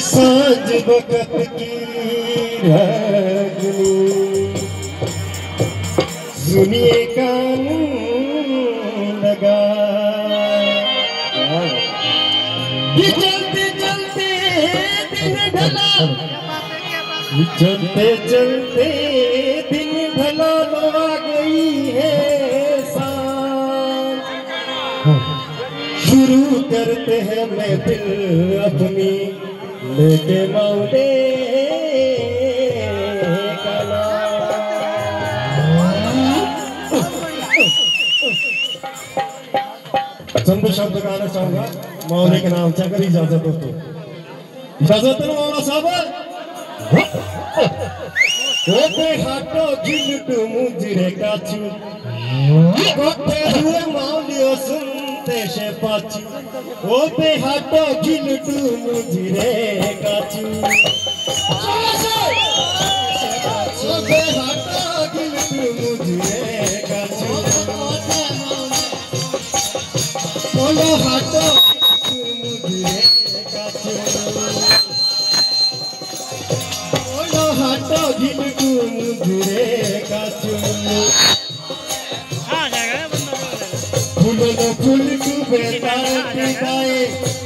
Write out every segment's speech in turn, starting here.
सांझ वक्त की रागनी सुनिए कान लगा चलते चलते दिन ढला चलते चलते दिन ढला आ गई है सांझ शुरू करते हैं महफिल अपनी लेके मौले का चंद शब्द गाना चाहूंगा मौले के नाम चाहकर इजाजत दोस्तों इजाजत दो मौला साहब ओपे हाटो गिलटू मुजरे काचू कोटे हुए मौलियो सुनते से पाचू ओपे हाटो गिलटू मुजरे काचू ओपे हाटो गिलटू मुजरे काचू बोलो हाटो मुजरे काचू बोलो हाटो गिलटू मुजरे काचू फूलों फूल को बेताए बेताए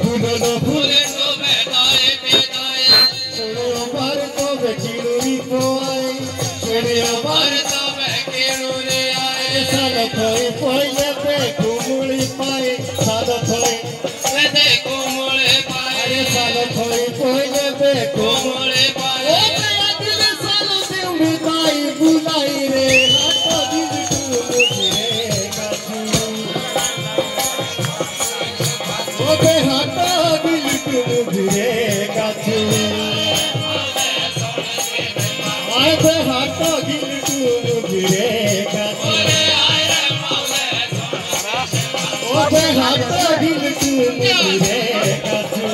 फूलों फूल को बेताए बेताए सोनिया बार को बेकिनुरी को आए सोनिया बार को बेकिनुरी आए साला थोई पहले पे कुमुली पाए साला थोई पे कुमुली पाए साला थोई पहले पे कुमुली पाए ओ मेरा दिल सालों से उड़ाई बुलाई रे हाथों दिल ओपे हाटो गिलटू मुजरे काचू ओपे हाटो गिलटू मुजरे काचू ओपे हाटो गिलटू मुजरे काचू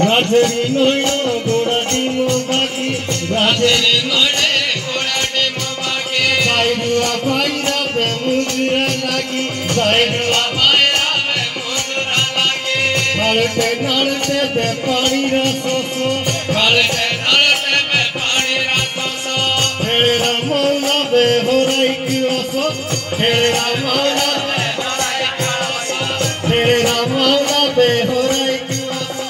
राजरी नोयो गोड़ा दिमो बाकी राजरी नोये गोड़ा दिमो बाकी साइडुआ फाइरा पे मुजरा लागी साइडुआ फाइरा पे मुजरा लागी नलते पे पानी रसोसो नलते पे पानी रसोसो खेड़ा मौला बे होराई कियोसो खेड़ा मौला बे होराई कियोसो खेड़ा मौला बे होराई कियोसो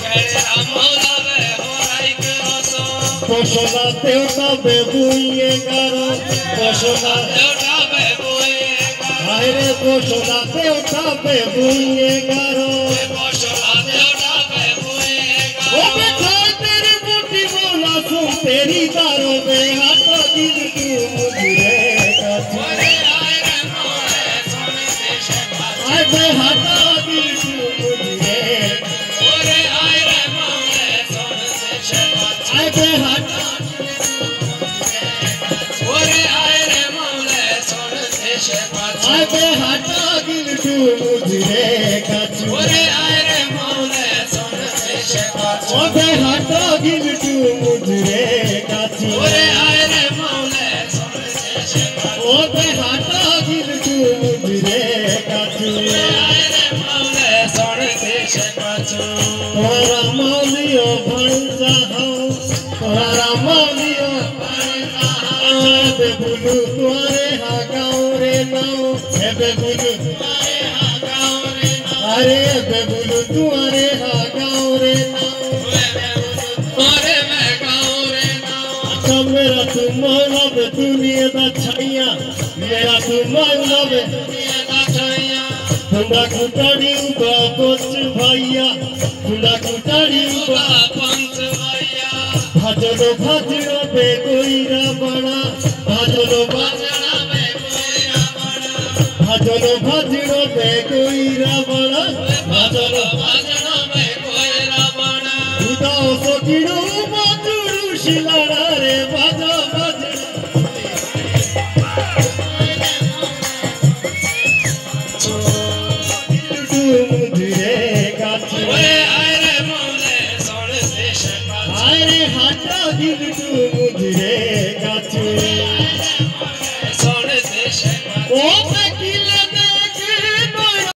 खेड़ा मौला बे होराई कियोसो पोषला देवता बे बुइए गारो पोषला देवता बे बुइए गारो आरे पोषला देवता बे बुइए गारो पोषला देवता बे बुइए गारो ओ बेटा तेरी बूटी मौला सुन तेरी दारो बे हाथों गिलटू मुजरे काचू आए रे मौले सुन देश आए बे हाथों गिलटू मुजरे ओरे आए रे मौले सुन देश आए बे हाथों ओरे आए रे मौले सुन देश आए बे हाथों गिलटू मुजरे काचू ओरे आए रे मौले सुन देश ओबे हाथों गिलटू मुजरे काचू ओरे आए रे मौले सुन देश ओबे हाथों गिलटू मुजरे काचू ओरे आए रे मौले सुन देश काचू तोरा मौलियो भंजा हो तोरा मौलियो भंजा हो बे बुलू तोरे हा गाँव रे नाओ बे बुलू तोरे हा गाँव रे नाओ अरे बे बुलू तोरे हा गाँव रे नाओ तोरे मैं गाँव रे नाओ अच्छा मेरा तू मौला बे दुनिया दा छाइया मेरा तू मौला बे दुनिया दा छाइया तुंदा कुटाड़ी उबा पंच भाइया तुंदा कुटाड़ी उबा पंच भाइया भजनो भजनो बे कोई रावणा भजनो भजनो बे कोई रावणा भजनो भजनो बे कोई रावणा भजनो भजनो बे कोई रावणा उदाओ सोकिनो बाजुरु शिलाड़ा रे भजो भजनो